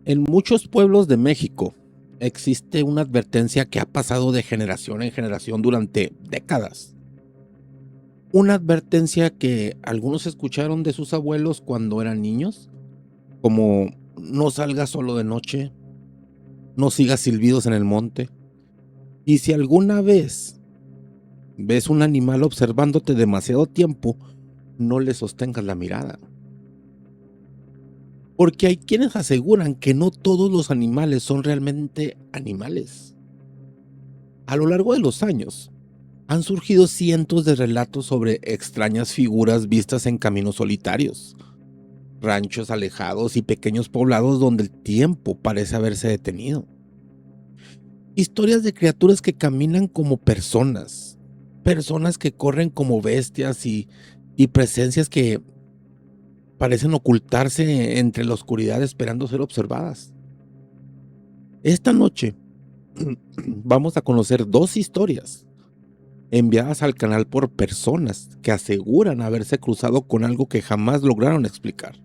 En muchos pueblos de México existe una advertencia que ha pasado de generación en generación durante décadas. Una advertencia que algunos escucharon de sus abuelos cuando eran niños, como no salgas solo de noche, no sigas silbidos en el monte, y si alguna vez ves un animal observándote demasiado tiempo, no le sostengas la mirada. Porque hay quienes aseguran que no todos los animales son realmente animales. A lo largo de los años, han surgido cientos de relatos sobre extrañas figuras vistas en caminos solitarios, ranchos alejados y pequeños poblados donde el tiempo parece haberse detenido. Historias de criaturas que caminan como personas, personas que corren como bestias y presencias que parecen ocultarse entre la oscuridad esperando ser observadas. Esta noche vamos a conocer dos historias enviadas al canal por personas que aseguran haberse cruzado con algo que jamás lograron explicar.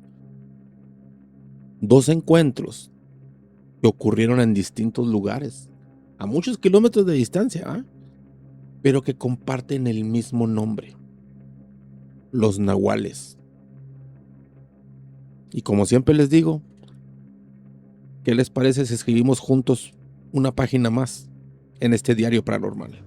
Dos encuentros que ocurrieron en distintos lugares, a muchos kilómetros de distancia, pero que comparten el mismo nombre: los nahuales. Y como siempre les digo, ¿qué les parece si escribimos juntos una página más en este diario paranormal?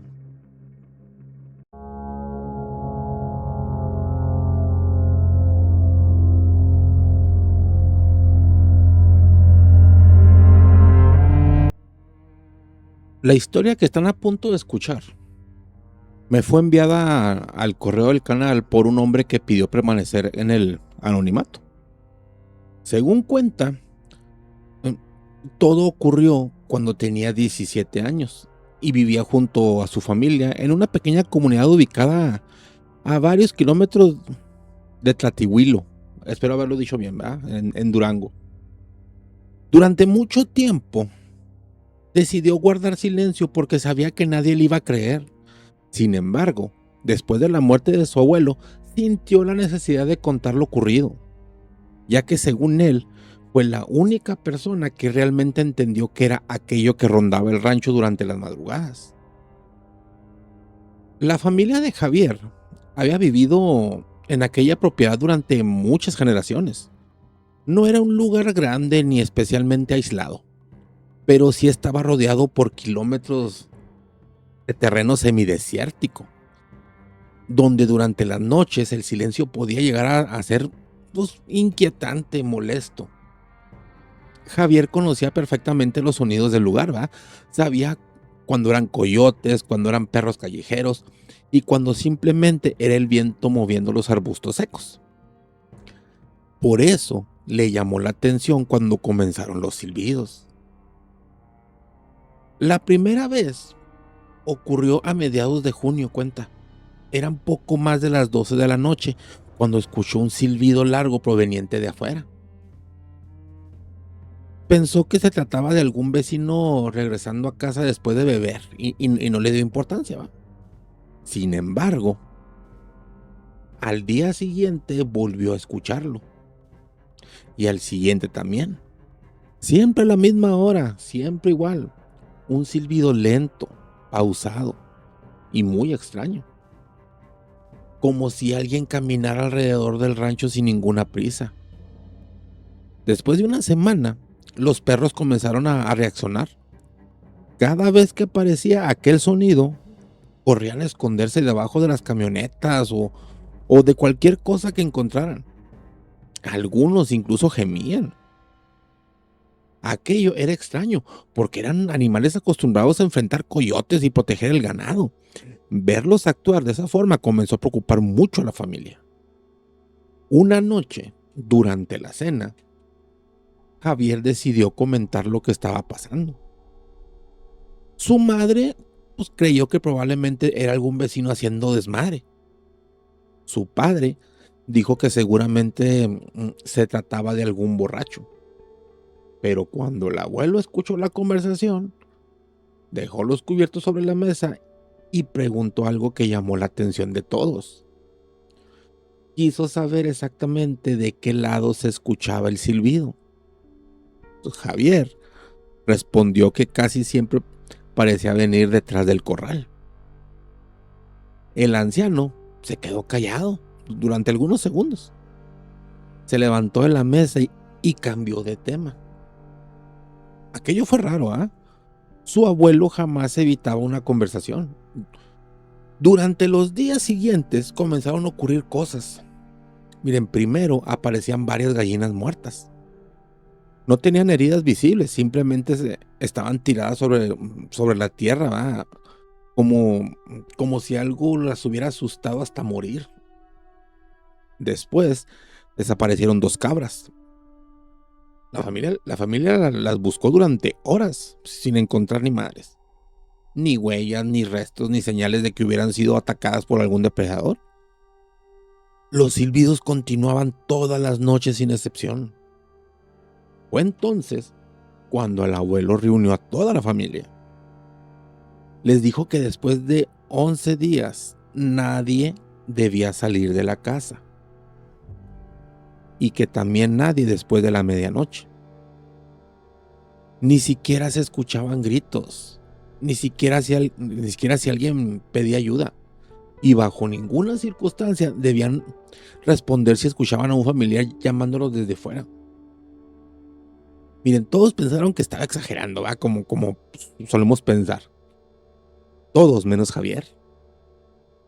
La historia que están a punto de escuchar me fue enviada al correo del canal por un hombre que pidió permanecer en el anonimato. Según cuenta, eh, todo ocurrió cuando tenía 17 años y vivía junto a su familia en una pequeña comunidad ubicada a varios kilómetros de Tlatihuilo. Espero haberlo dicho bien, ¿verdad? En Durango. Durante mucho tiempo decidió guardar silencio porque sabía que nadie le iba a creer. Sin embargo, después de la muerte de su abuelo, sintió la necesidad de contar lo ocurrido, ya que según él, fue la única persona que realmente entendió qué era aquello que rondaba el rancho durante las madrugadas. La familia de Javier había vivido en aquella propiedad durante muchas generaciones. No era un lugar grande ni especialmente aislado, pero sí estaba rodeado por kilómetros de terreno semidesértico, donde durante las noches el silencio podía llegar a ser, pues, inquietante, molesto. Javier conocía perfectamente los sonidos del lugar, ¿va? Sabía cuando eran coyotes, cuando eran perros callejeros y cuando simplemente era el viento moviendo los arbustos secos. Por eso le llamó la atención cuando comenzaron los silbidos. La primera vez ocurrió a mediados de junio, cuenta. Eran poco más de las 12 de la noche cuando escuchó un silbido largo proveniente de afuera. Pensó que se trataba de algún vecino regresando a casa después de beber y no le dio importancia, ¿va? Sin embargo, al día siguiente volvió a escucharlo y al siguiente también. Siempre a la misma hora, siempre igual. Un silbido lento, pausado y muy extraño. Como si alguien caminara alrededor del rancho sin ninguna prisa. Después de una semana, los perros comenzaron a reaccionar. Cada vez que aparecía aquel sonido, corrían a esconderse debajo de las camionetas o de cualquier cosa que encontraran. Algunos incluso gemían. Aquello era extraño, porque eran animales acostumbrados a enfrentar coyotes y proteger el ganado. Verlos actuar de esa forma comenzó a preocupar mucho a la familia. Una noche, durante la cena, Javier decidió comentar lo que estaba pasando. Su madre, pues, creyó que probablemente era algún vecino haciendo desmadre. Su padre dijo que seguramente se trataba de algún borracho. Pero cuando el abuelo escuchó la conversación, dejó los cubiertos sobre la mesa y preguntó algo que llamó la atención de todos. Quiso saber exactamente de qué lado se escuchaba el silbido. Javier respondió que casi siempre parecía venir detrás del corral. El anciano se quedó callado durante algunos segundos. Se levantó de la mesa y cambió de tema. Aquello fue raro, ¿ah? Su abuelo jamás evitaba una conversación. Durante los días siguientes comenzaron a ocurrir cosas. Miren, primero aparecían varias gallinas muertas. No tenían heridas visibles, simplemente estaban tiradas sobre la tierra, ¿va? Como si algo las hubiera asustado hasta morir. Después desaparecieron 2 cabras. La familia las buscó durante horas sin encontrar ni madres. Ni huellas, ni restos, ni señales de que hubieran sido atacadas por algún depredador. Los silbidos continuaban todas las noches sin excepción. Fue entonces cuando el abuelo reunió a toda la familia. Les dijo que después de 11 días nadie debía salir de la casa. Y que también nadie después de la medianoche. Ni siquiera se escuchaban gritos, ni siquiera si alguien pedía ayuda. Y bajo ninguna circunstancia debían responder si escuchaban a un familiar llamándolos desde fuera. Miren, todos pensaron que estaba exagerando, ¿va? Como solemos pensar. Todos menos Javier.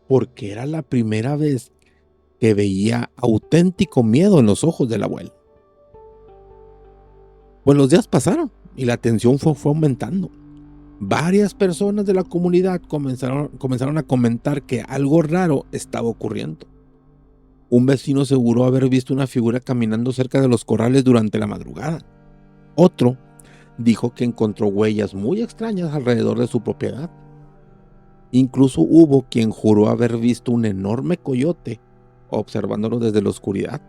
Porque era la primera vez que veía auténtico miedo en los ojos del abuelo. Pues los días pasaron y la tensión fue aumentando. Varias personas de la comunidad comenzaron a comentar que algo raro estaba ocurriendo. Un vecino aseguró haber visto una figura caminando cerca de los corrales durante la madrugada. Otro dijo que encontró huellas muy extrañas alrededor de su propiedad. Incluso hubo quien juró haber visto un enorme coyote observándolo desde la oscuridad.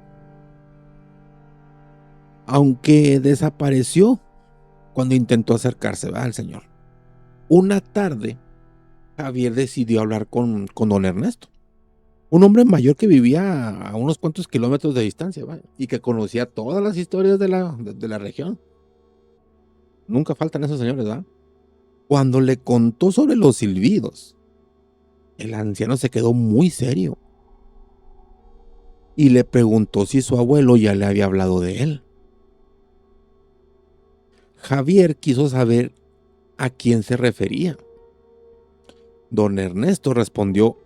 Aunque desapareció cuando intentó acercarse al señor. Una tarde, Javier decidió hablar con don Ernesto, un hombre mayor que vivía a unos cuantos kilómetros de distancia, ¿va? Y que conocía todas las historias de la región. Nunca faltan esos señores, ¿va? Cuando le contó sobre los silbidos, el anciano se quedó muy serio y le preguntó si su abuelo ya le había hablado de él. Javier quiso saber a quién se refería. Don Ernesto respondió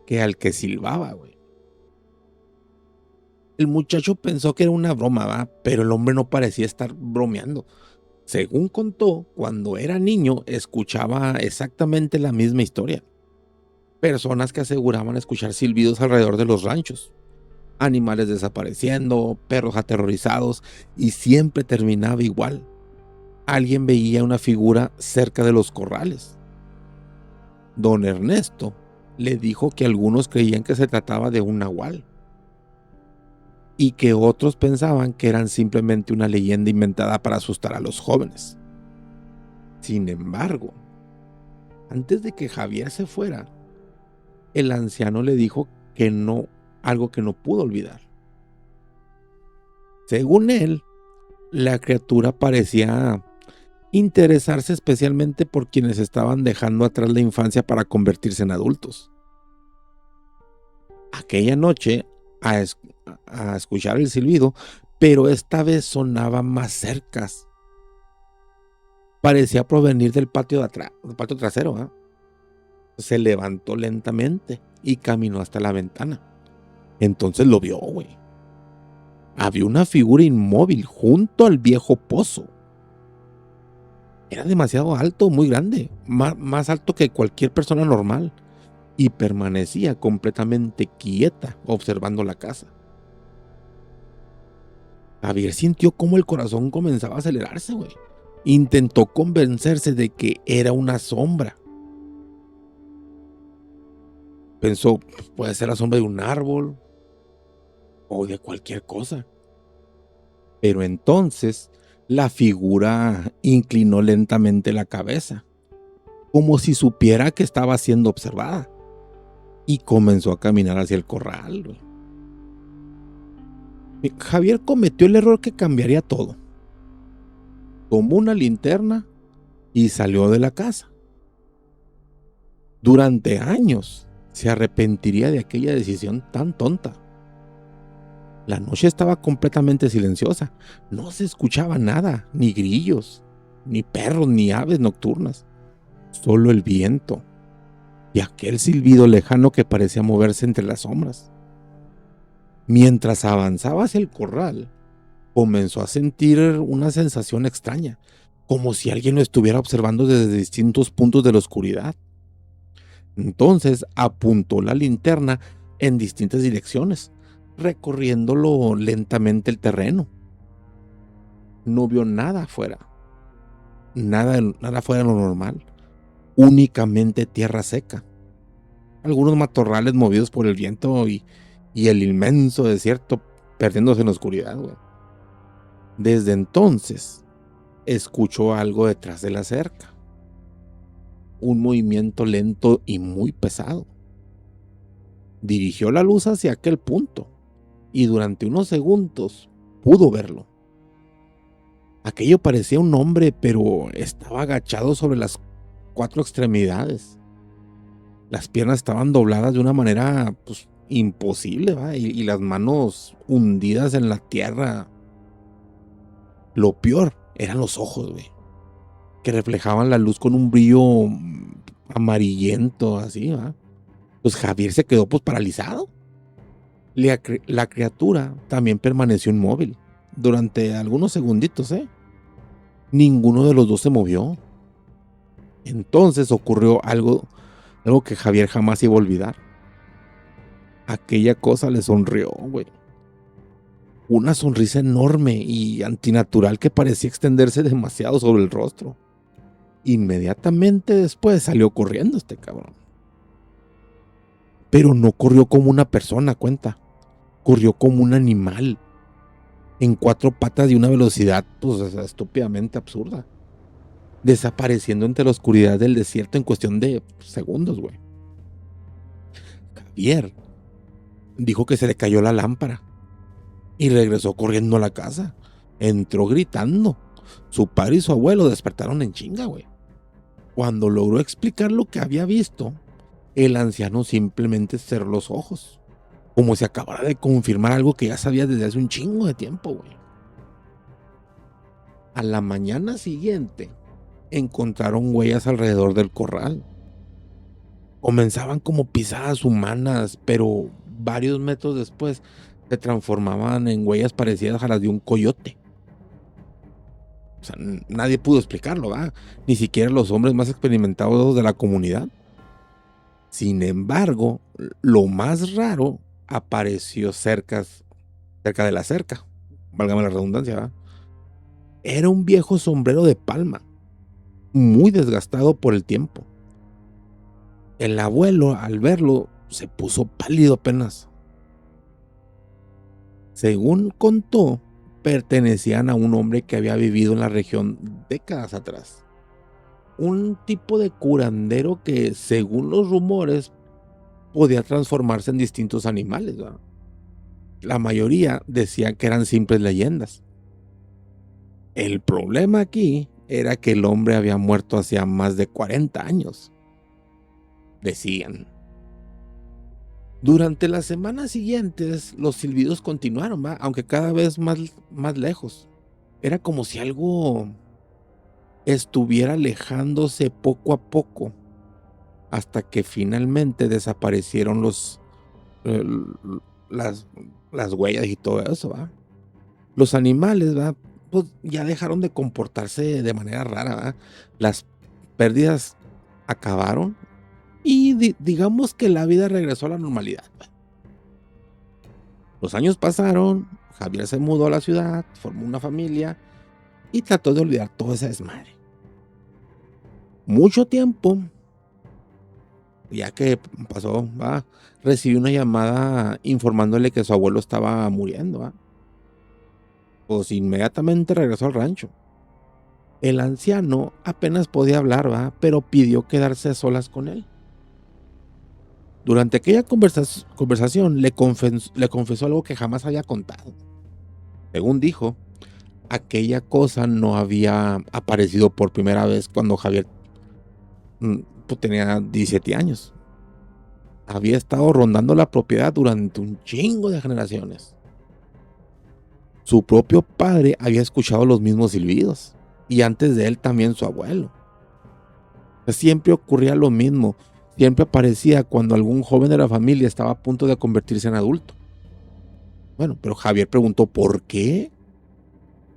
que al que silbaba, güey. El muchacho pensó que era una broma, ¿va? Pero el hombre no parecía estar bromeando. Según contó, cuando era niño escuchaba exactamente la misma historia. Personas que aseguraban escuchar silbidos alrededor de los ranchos, animales desapareciendo, perros aterrorizados, y siempre terminaba igual. Alguien veía una figura cerca de los corrales. Don Ernesto le dijo que algunos creían que se trataba de un nahual y que otros pensaban que eran simplemente una leyenda inventada para asustar a los jóvenes. Sin embargo, antes de que Javier se fuera, el anciano le dijo algo que no pudo olvidar. Según él, la criatura parecía interesarse especialmente por quienes estaban dejando atrás la infancia para convertirse en adultos. Aquella noche, a escuchar el silbido, pero esta vez sonaba más cerca. Parecía provenir del patio trasero, ¿eh? Se levantó lentamente y caminó hasta la ventana. Entonces lo vio, güey. Había una figura inmóvil junto al viejo pozo. Era demasiado alto, muy grande, más alto que cualquier persona normal, y permanecía completamente quieta observando la casa. Javier sintió cómo el corazón comenzaba a acelerarse, güey. Intentó convencerse de que era una sombra. Pensó, puede ser la sombra de un árbol o de cualquier cosa. Pero entonces la figura inclinó lentamente la cabeza, como si supiera que estaba siendo observada, y comenzó a caminar hacia el corral. Javier cometió el error que cambiaría todo. tomó una linterna y salió de la casa. Durante años se arrepentiría de aquella decisión tan tonta. La noche estaba completamente silenciosa. No se escuchaba nada, ni grillos, ni perros, ni aves nocturnas. Solo el viento y aquel silbido lejano que parecía moverse entre las sombras. Mientras avanzaba hacia el corral, comenzó a sentir una sensación extraña, como si alguien lo estuviera observando desde distintos puntos de la oscuridad. Entonces apuntó la linterna en distintas direcciones, recorriéndolo lentamente el terreno. No vio nada afuera, nada fuera de lo normal, únicamente tierra seca, algunos matorrales movidos por el viento y el inmenso desierto perdiéndose en la oscuridad, güey. Desde entonces, escuchó algo detrás de la cerca, un movimiento lento y muy pesado. Dirigió la luz hacia aquel punto y durante unos segundos pudo verlo. Aquello parecía un hombre, pero estaba agachado sobre las 4 extremidades. Las piernas estaban dobladas de una manera pues, imposible, ¿va? Y las manos hundidas en la tierra. Lo peor eran los ojos, güey, que reflejaban la luz con un brillo amarillento, así, ¿va? Pues Javier se quedó pues paralizado. La criatura también permaneció inmóvil durante algunos segunditos, ¿eh? Ninguno de los dos se movió. Entonces ocurrió algo que Javier jamás iba a olvidar. Aquella cosa le sonrió, güey. Una sonrisa enorme y antinatural que parecía extenderse demasiado sobre el rostro. Inmediatamente después salió corriendo este cabrón. Pero no corrió como una persona, cuenta. Corrió como un animal, en 4 patas y una velocidad pues estúpidamente absurda, desapareciendo entre la oscuridad del desierto en cuestión de segundos, güey. Javier dijo que se le cayó la lámpara y regresó corriendo a la casa. Entró gritando. Su padre y su abuelo despertaron en chinga, güey. Cuando logró explicar lo que había visto, el anciano simplemente cerró los ojos, como si acabara de confirmar algo que ya sabía desde hace un chingo de tiempo, güey. A la mañana siguiente, encontraron huellas alrededor del corral. Comenzaban como pisadas humanas, pero varios metros después se transformaban en huellas parecidas a las de un coyote. O sea, nadie pudo explicarlo, ¿verdad? Ni siquiera los hombres más experimentados de la comunidad. Sin embargo, lo más raro apareció cerca de la cerca, válgame la redundancia, ¿verdad? Era un viejo sombrero de palma, muy desgastado por el tiempo. El abuelo, al verlo, se puso pálido apenas. Según contó, pertenecían a un hombre que había vivido en la región décadas atrás. Un tipo de curandero que, según los rumores, podía transformarse en distintos animales, ¿verdad? La mayoría decían que eran simples leyendas. El problema aquí era que el hombre había muerto hacía más de 40 años. Decían. Durante las semanas siguientes, los silbidos continuaron, ¿va? Aunque cada vez más lejos. Era como si algo estuviera alejándose poco a poco, hasta que finalmente desaparecieron eh, las, las huellas y todo eso, ¿va? Los animales, ¿va? Pues ya dejaron de comportarse de manera rara, ¿va? Las pérdidas acabaron y digamos que la vida regresó a la normalidad, ¿va? Los años pasaron, Javier se mudó a la ciudad, formó una familia y trató de olvidar todo ese desmadre. Mucho tiempo, ya que pasó, ¿va? Recibió una llamada informándole que su abuelo estaba muriendo, ¿va? Pues inmediatamente regresó al rancho. El anciano apenas podía hablar, ¿va? Pero pidió quedarse a solas con él. Durante aquella conversación le confesó algo que jamás había contado. Según dijo, aquella cosa no había aparecido por primera vez cuando Javier pues tenía 17 años. Había estado rondando la propiedad durante un chingo de generaciones. Su propio padre había escuchado los mismos silbidos, y antes de él también su abuelo. Siempre ocurría lo mismo, siempre aparecía cuando algún joven de la familia estaba a punto de convertirse en adulto. Bueno, pero Javier preguntó ¿por qué?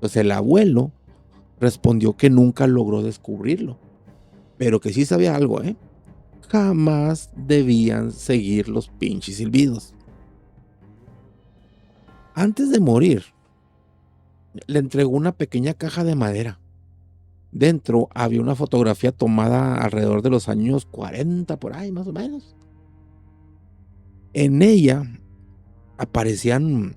Pues el abuelo respondió que nunca logró descubrirlo, pero que sí sabía algo, ¿eh? Jamás debían seguir los pinches silbidos. Antes de morir, le entregó una pequeña caja de madera. Dentro había una fotografía tomada alrededor de los años 40, por ahí más o menos. En ella aparecían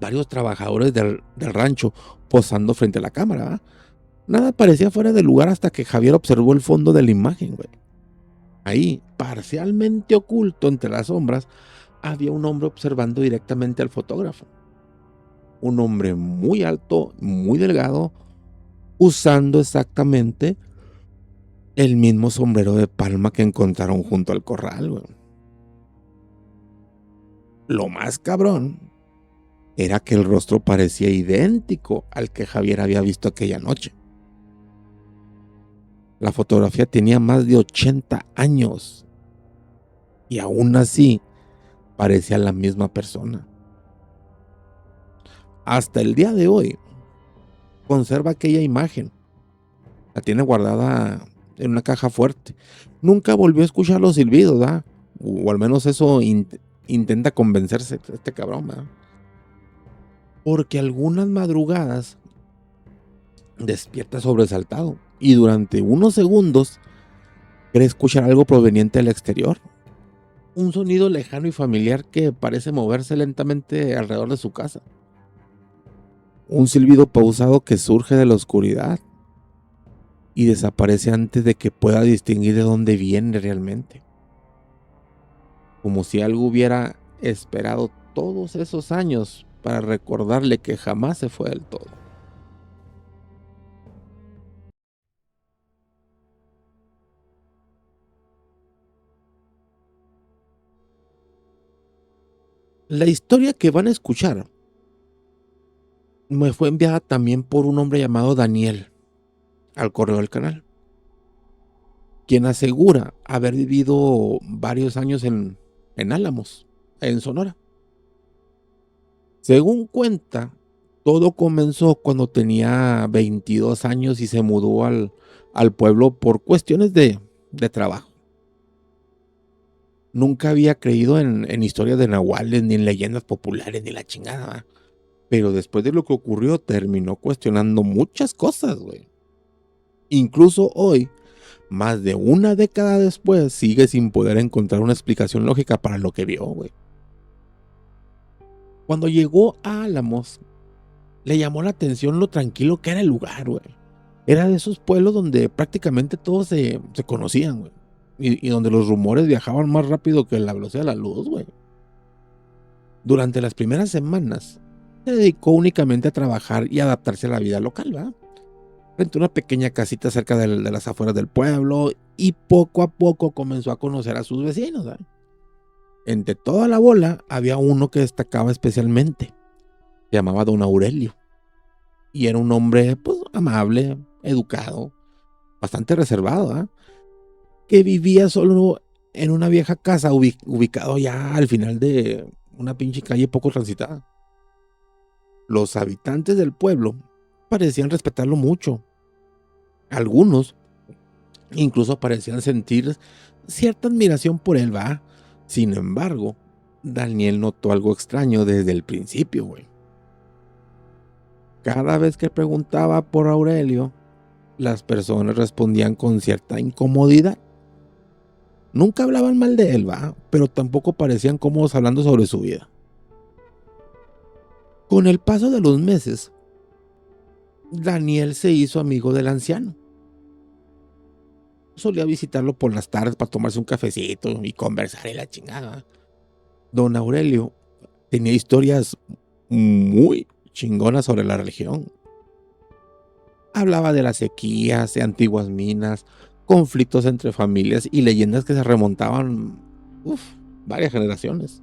varios trabajadores del rancho posando frente a la cámara, ¿verdad? Nada parecía fuera de lugar hasta que Javier observó el fondo de la imagen, güey. Ahí, parcialmente oculto entre las sombras, había un hombre observando directamente al fotógrafo. Un hombre muy alto, muy delgado, usando exactamente el mismo sombrero de palma que encontraron junto al corral, güey. Lo más cabrón era que el rostro parecía idéntico al que Javier había visto aquella noche. La fotografía tenía más de 80 años y aún así parecía la misma persona. Hasta el día de hoy conserva aquella imagen. La tiene guardada en una caja fuerte. Nunca volvió a escuchar los silbidos, ¿verdad? O al menos eso intenta convencerse este cabrón, ¿verdad? Porque algunas madrugadas despierta sobresaltado y durante unos segundos cree escuchar algo proveniente del exterior. Un sonido lejano y familiar que parece moverse lentamente alrededor de su casa. Un silbido pausado que surge de la oscuridad y desaparece antes de que pueda distinguir de dónde viene realmente. Como si algo hubiera esperado todos esos años para recordarle que jamás se fue del todo. La historia que van a escuchar me fue enviada también por un hombre llamado Daniel al correo del canal, quien asegura haber vivido varios años en Álamos, en Sonora. Según cuenta, todo comenzó cuando tenía 22 años y se mudó al pueblo por cuestiones de trabajo. Nunca había creído en historias de nahuales, ni en leyendas populares, ni la chingada, ¿verdad? Pero después de lo que ocurrió, terminó cuestionando muchas cosas, güey. Incluso hoy, más de una década después, sigue sin poder encontrar una explicación lógica para lo que vio, güey. Cuando llegó a Álamos, le llamó la atención lo tranquilo que era el lugar, güey. Era de esos pueblos donde prácticamente todos se conocían, güey. Y donde los rumores viajaban más rápido que la velocidad de la luz, güey. Durante las primeras semanas, se dedicó únicamente a trabajar y adaptarse a la vida local, ¿verdad? Rentó una pequeña casita cerca de las afueras del pueblo y poco a poco comenzó a conocer a sus vecinos, ¿verdad? Entre toda la bola había uno que destacaba especialmente. Se llamaba Don Aurelio. Y era un hombre, pues, amable, educado, bastante reservado, ¿eh? Que vivía solo en una vieja casa ubicado ya al final de una pinche calle poco transitada. Los habitantes del pueblo parecían respetarlo mucho. Algunos incluso parecían sentir cierta admiración por él, ¿va? Sin embargo, Daniel notó algo extraño desde el principio, güey. Cada vez que preguntaba por Aurelio, las personas respondían con cierta incomodidad. Nunca hablaban mal de él, ¿va? Pero tampoco parecían cómodos hablando sobre su vida. Con el paso de los meses, Daniel se hizo amigo del anciano. Solía visitarlo por las tardes para tomarse un cafecito y conversar y la chingada. Don Aurelio tenía historias muy chingonas sobre la religión. Hablaba de las sequías, de antiguas minas, conflictos entre familias y leyendas que se remontaban, varias generaciones.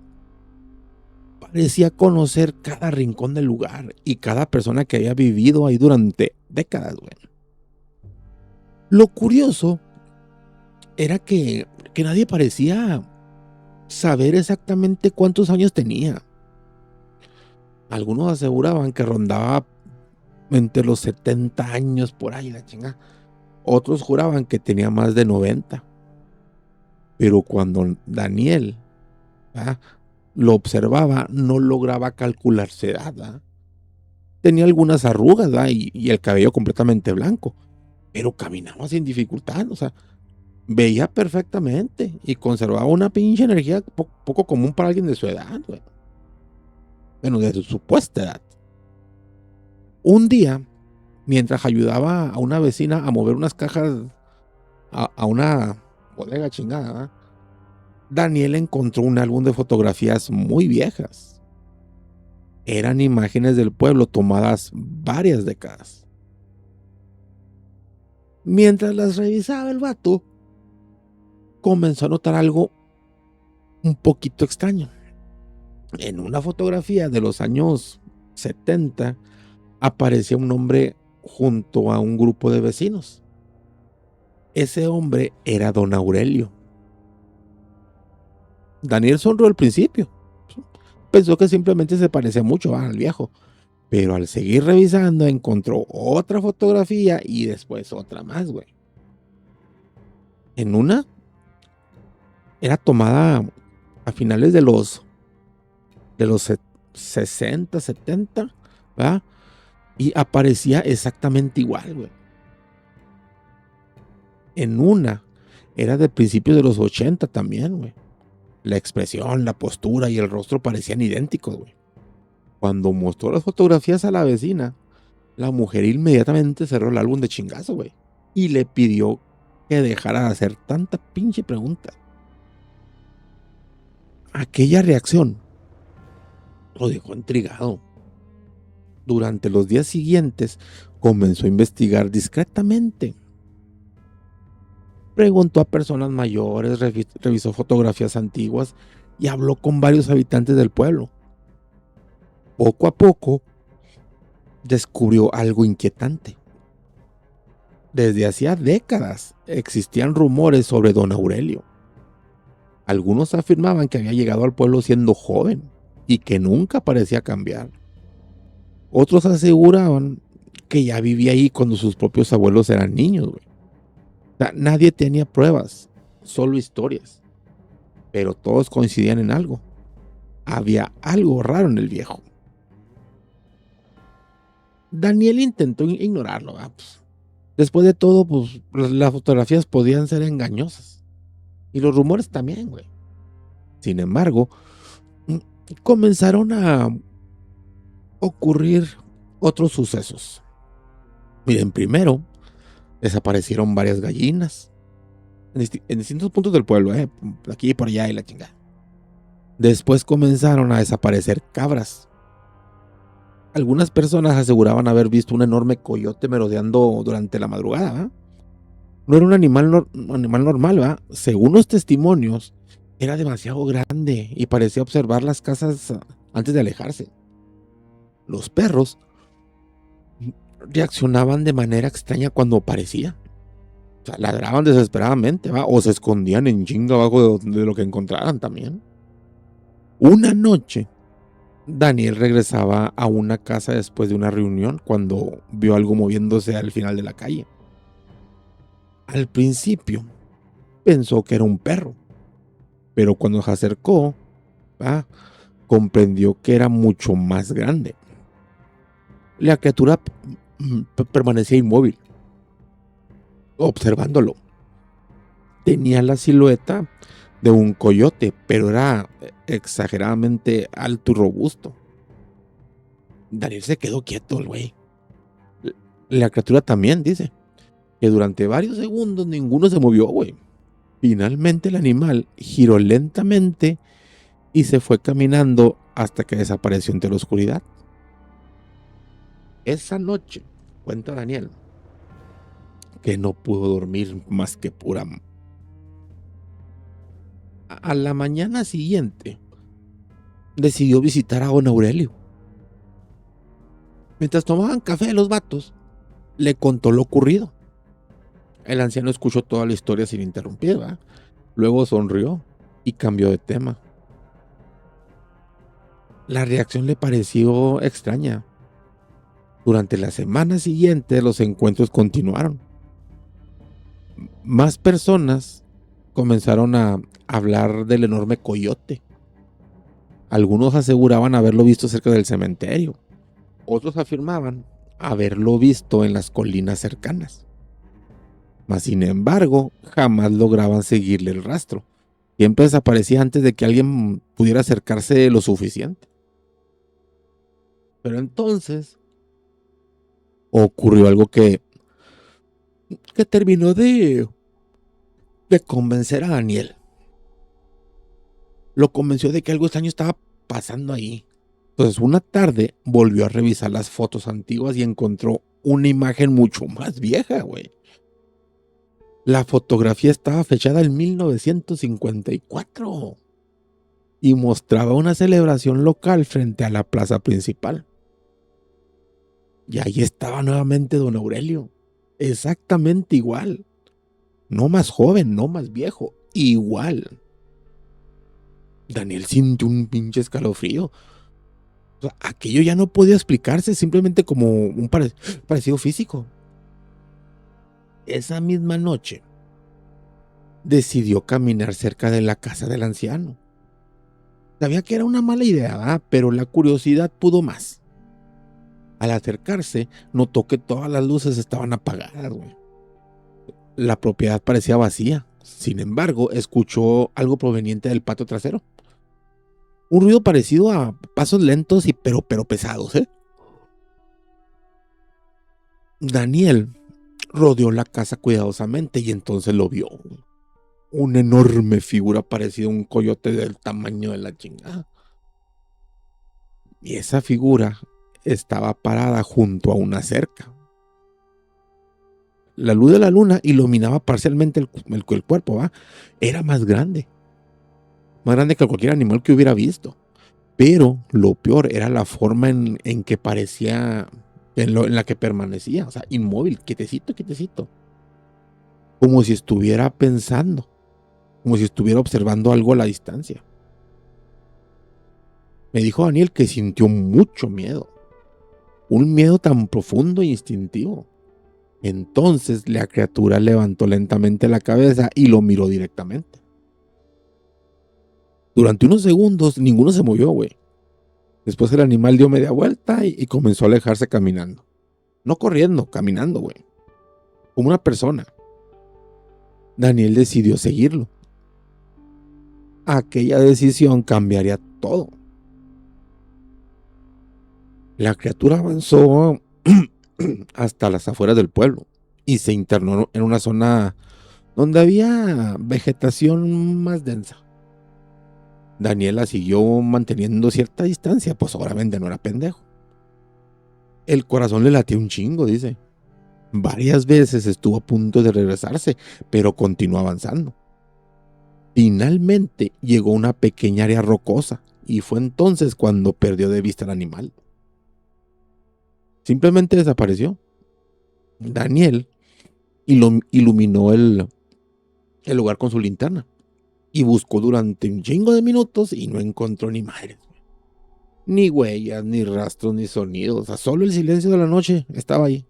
Parecía conocer cada rincón del lugar y cada persona que había vivido ahí durante décadas, güey. Lo curioso era que nadie parecía saber exactamente cuántos años tenía. Algunos aseguraban que rondaba entre los 70 años por ahí, la chinga. Otros juraban que tenía más de 90. Pero cuando Daniel, ¿verdad?, lo observaba, no lograba calcular su edad, ¿verdad? Tenía algunas arrugas, ¿verdad?, y el cabello completamente blanco, pero caminaba sin dificultad, o sea, veía perfectamente y conservaba una pinche energía poco común para alguien de su edad, güey. Bueno, de su supuesta edad. Un día, mientras ayudaba a una vecina a mover unas cajas a una bodega chingada, ¿verdad?, Daniel encontró un álbum de fotografías muy viejas. Eran imágenes del pueblo tomadas varias décadas. Mientras las revisaba el vato, comenzó a notar algo un poquito extraño. En una fotografía de los años 70 aparecía un hombre junto a un grupo de vecinos. Ese hombre era don Aurelio. Daniel sonrió al principio. Pensó que simplemente se parecía mucho al viejo. Pero al seguir revisando encontró otra fotografía y después otra más, güey. En una era tomada a finales de los 60, 70, ¿verdad? Y aparecía exactamente igual, güey. En una era de principios de los 80 también, güey. La expresión, la postura y el rostro parecían idénticos, güey. Cuando mostró las fotografías a la vecina, la mujer inmediatamente cerró el álbum de chingazo, güey, y le pidió que dejara de hacer tanta pinche pregunta. Aquella reacción lo dejó intrigado. Durante los días siguientes comenzó a investigar discretamente. Preguntó a personas mayores, revisó fotografías antiguas y habló con varios habitantes del pueblo. Poco a poco descubrió algo inquietante. Desde hacía décadas existían rumores sobre don Aurelio. Algunos afirmaban que había llegado al pueblo siendo joven y que nunca parecía cambiar. Otros aseguraban que ya vivía ahí cuando sus propios abuelos eran niños, güey. O sea, nadie tenía pruebas, solo historias. Pero todos coincidían en algo. Había algo raro en el viejo. Daniel intentó ignorarlo, ¿verdad? Pues, después de todo, pues las fotografías podían ser engañosas. Y los rumores también, güey. Sin embargo, comenzaron a ocurrir otros sucesos. Miren, primero desaparecieron varias gallinas en distintos puntos del pueblo, aquí y por allá y la chingada. Después comenzaron a desaparecer cabras. Algunas personas aseguraban haber visto un enorme coyote merodeando durante la madrugada, ¿eh? No era un animal normal, ¿verdad? Según los testimonios, era demasiado grande y parecía observar las casas antes de alejarse. Los perros reaccionaban de manera extraña cuando aparecía. O sea, ladraban desesperadamente, ¿va? O se escondían en chinga abajo de lo que encontraran también. Una noche, Daniel regresaba a una casa después de una reunión cuando vio algo moviéndose al final de la calle. Al principio, pensó que era un perro, pero cuando se acercó, comprendió que era mucho más grande. La criatura permanecía inmóvil, observándolo. Tenía la silueta de un coyote, pero era exageradamente alto y robusto. Daniel se quedó quieto, el güey. La criatura también dice que durante varios segundos ninguno se movió, güey. Finalmente el animal giró lentamente y se fue caminando hasta que desapareció entre la oscuridad. Esa noche, cuenta Daniel, que no pudo dormir más que pura. A la mañana siguiente, decidió visitar a don Aurelio. Mientras tomaban café los vatos, le contó lo ocurrido. El anciano escuchó toda la historia sin interrumpir, ¿verdad? Luego sonrió y cambió de tema. La reacción le pareció extraña. Durante la semana siguiente, los encuentros continuaron. Más personas comenzaron a hablar del enorme coyote. Algunos aseguraban haberlo visto cerca del cementerio. Otros afirmaban haberlo visto en las colinas cercanas. Mas, sin embargo, jamás lograban seguirle el rastro. Siempre desaparecía antes de que alguien pudiera acercarse lo suficiente. Pero entonces ocurrió algo que terminó de convencer a Daniel. Lo convenció de que algo extraño estaba pasando ahí. Entonces, una tarde volvió a revisar las fotos antiguas y encontró una imagen mucho más vieja, güey. La fotografía estaba fechada en 1954 y mostraba una celebración local frente a la plaza principal. Y ahí estaba nuevamente don Aurelio, exactamente igual. No más joven, no más viejo, igual. Daniel sintió un pinche escalofrío. O sea, aquello ya no podía explicarse simplemente como un parecido físico. Esa misma noche, decidió caminar cerca de la casa del anciano. Sabía que era una mala idea, ¿verdad? Pero la curiosidad pudo más. Al acercarse, notó que todas las luces estaban apagadas, güey. La propiedad parecía vacía. Sin embargo, escuchó algo proveniente del patio trasero. Un ruido parecido a pasos lentos pero pesados, ¿eh? Daniel rodeó la casa cuidadosamente y entonces lo vio. Una enorme figura parecida a un coyote del tamaño de la chingada. Y esa figura estaba parada junto a una cerca. La luz de la luna iluminaba parcialmente el cuerpo, ¿va? Era más grande que cualquier animal que hubiera visto. Pero lo peor era la forma en que parecía, en la que permanecía, o sea, inmóvil, quietecito. Como si estuviera pensando, como si estuviera observando algo a la distancia. Me dijo Daniel que sintió mucho miedo, un miedo tan profundo e instintivo. Entonces la criatura levantó lentamente la cabeza y lo miró directamente. Durante unos segundos ninguno se movió, güey. Después el animal dio media vuelta y comenzó a alejarse caminando. No corriendo, caminando, güey. Como una persona. Daniel decidió seguirlo. Aquella decisión cambiaría todo. La criatura avanzó hasta las afueras del pueblo y se internó en una zona donde había vegetación más densa. Daniel la siguió manteniendo cierta distancia, pues obviamente no era pendejo. El corazón le latía un chingo, dice. Varias veces estuvo a punto de regresarse, pero continuó avanzando. Finalmente llegó a una pequeña área rocosa y fue entonces cuando perdió de vista al animal. Simplemente desapareció. Daniel iluminó el lugar con su linterna y buscó durante un chingo de minutos y no encontró ni madres. Ni huellas, ni rastros, ni sonidos. O sea, solo el silencio de la noche estaba ahí,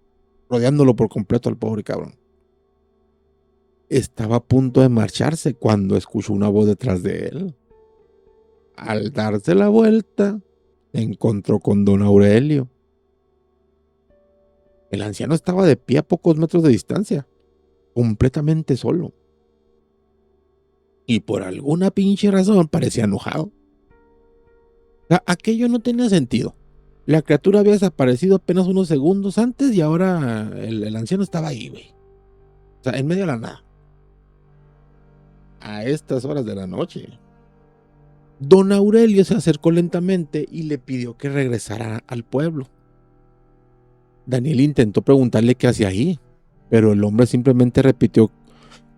rodeándolo por completo al pobre cabrón. Estaba a punto de marcharse cuando escuchó una voz detrás de él. Al darse la vuelta, se encontró con don Aurelio. El anciano estaba de pie a pocos metros de distancia, completamente solo. Y por alguna pinche razón parecía enojado. Aquello no tenía sentido. La criatura había desaparecido apenas unos segundos antes y ahora el anciano estaba ahí, güey. O sea, en medio de la nada. A estas horas de la noche. Don Aurelio se acercó lentamente y le pidió que regresara al pueblo. Daniel intentó preguntarle qué hacía ahí, pero el hombre simplemente repitió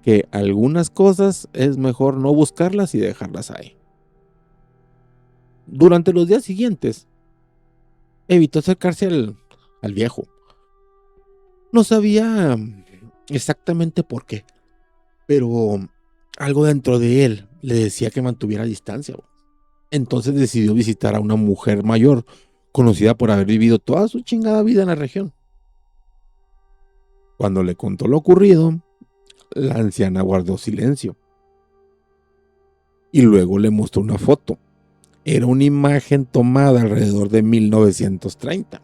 que algunas cosas es mejor no buscarlas y dejarlas ahí. Durante los días siguientes, evitó acercarse al viejo. No sabía exactamente por qué, pero algo dentro de él le decía que mantuviera distancia. Entonces decidió visitar a una mujer mayor, conocida por haber vivido toda su chingada vida en la región. Cuando le contó lo ocurrido, la anciana guardó silencio y luego le mostró una foto. Era una imagen tomada alrededor de 1930.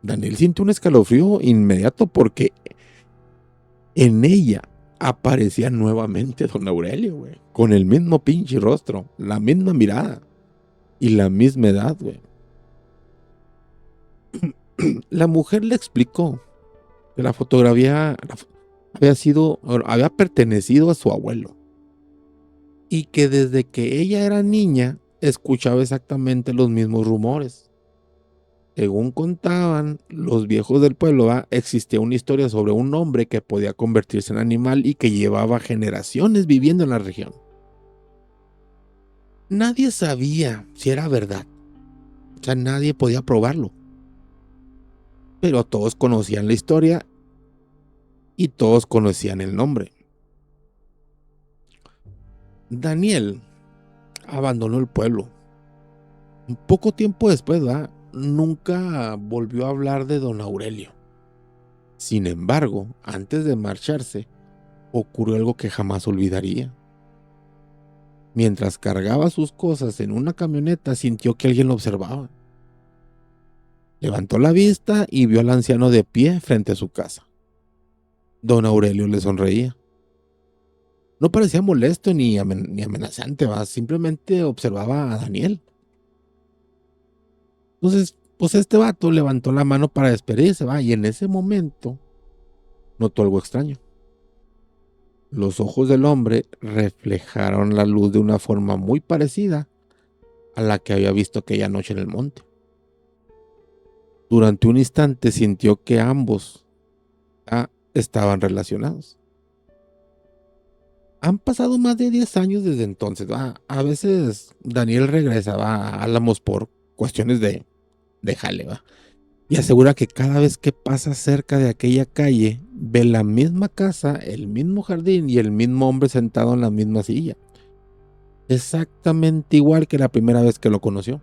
Daniel sintió un escalofrío inmediato porque en ella aparecía nuevamente don Aurelio, güey, con el mismo pinche rostro, la misma mirada y la misma edad, güey. La mujer le explicó que la fotografía había pertenecido a su abuelo y que desde que ella era niña escuchaba exactamente los mismos rumores. Según contaban los viejos del pueblo, existía una historia sobre un hombre que podía convertirse en animal y que llevaba generaciones viviendo en la región. Nadie sabía si era verdad, o sea, nadie podía probarlo, pero todos conocían la historia y todos conocían el nombre. Daniel abandonó el pueblo. Poco tiempo después, nunca volvió a hablar de don Aurelio. Sin embargo, antes de marcharse, ocurrió algo que jamás olvidaría. Mientras cargaba sus cosas en una camioneta, sintió que alguien lo observaba. Levantó la vista y vio al anciano de pie frente a su casa. Don Aurelio le sonreía. No parecía molesto ni amenazante, simplemente observaba a Daniel. Entonces, pues este vato levantó la mano para despedirse, y en ese momento notó algo extraño. Los ojos del hombre reflejaron la luz de una forma muy parecida a la que había visto aquella noche en el monte. Durante un instante sintió que ambos estaban relacionados. Han pasado más de 10 años desde entonces. A veces Daniel regresa a Álamos por cuestiones de jale, y asegura que cada vez que pasa cerca de aquella calle ve la misma casa, el mismo jardín y el mismo hombre sentado en la misma silla. Exactamente igual que la primera vez que lo conoció.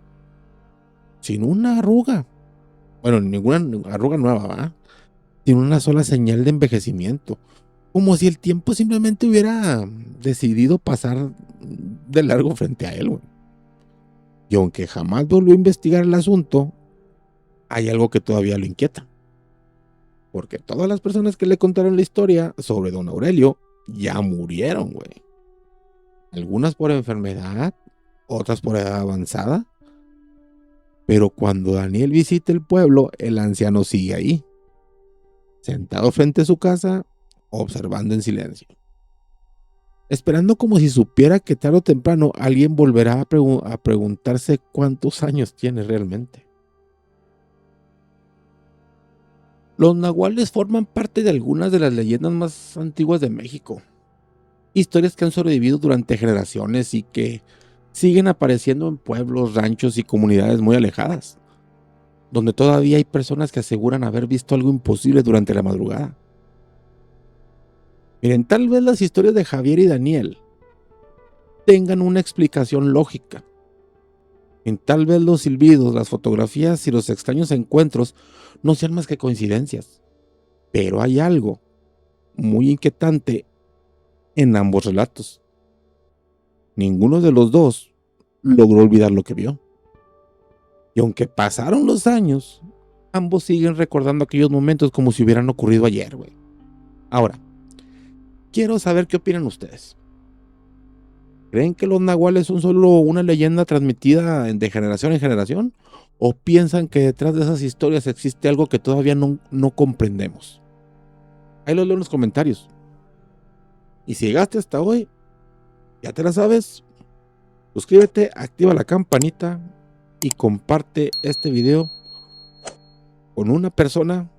Sin una arruga. Bueno, ninguna arruga nueva, sin una sola señal de envejecimiento. Como si el tiempo simplemente hubiera decidido pasar de largo frente a él, güey. Y aunque jamás volvió a investigar el asunto, hay algo que todavía lo inquieta. Porque todas las personas que le contaron la historia sobre don Aurelio ya murieron, güey. Algunas por enfermedad, otras por edad avanzada. Pero cuando Daniel visita el pueblo, el anciano sigue ahí, sentado frente a su casa, observando en silencio. Esperando como si supiera que tarde o temprano alguien volverá a preguntarse cuántos años tiene realmente. Los nahuales forman parte de algunas de las leyendas más antiguas de México. Historias que han sobrevivido durante generaciones y que siguen apareciendo en pueblos, ranchos y comunidades muy alejadas, donde todavía hay personas que aseguran haber visto algo imposible durante la madrugada. Miren, tal vez las historias de Javier y Daniel tengan una explicación lógica. Tal vez los silbidos, las fotografías y los extraños encuentros no sean más que coincidencias. Pero hay algo muy inquietante en ambos relatos. Ninguno de los dos logró olvidar lo que vio. Y aunque pasaron los años, ambos siguen recordando aquellos momentos como si hubieran ocurrido ayer, güey. Ahora, quiero saber qué opinan ustedes. ¿Creen que los nahuales son solo una leyenda transmitida de generación en generación? ¿O piensan que detrás de esas historias existe algo que todavía no comprendemos? Ahí lo leo en los comentarios. Y si llegaste hasta hoy, ya te la sabes, suscríbete, activa la campanita y comparte este video con una persona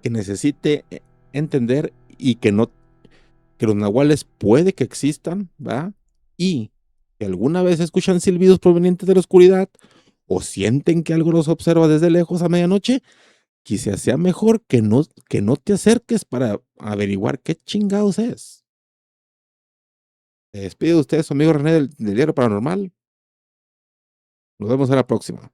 que necesite entender y que no, que los nahuales puede que existan, ¿va? Y que alguna vez escuchan silbidos provenientes de la oscuridad o sienten que algo los observa desde lejos a medianoche, quizás sea mejor que no te acerques para averiguar qué chingados es. Me despido de ustedes, su amigo René del Diario Paranormal. Nos vemos a la próxima.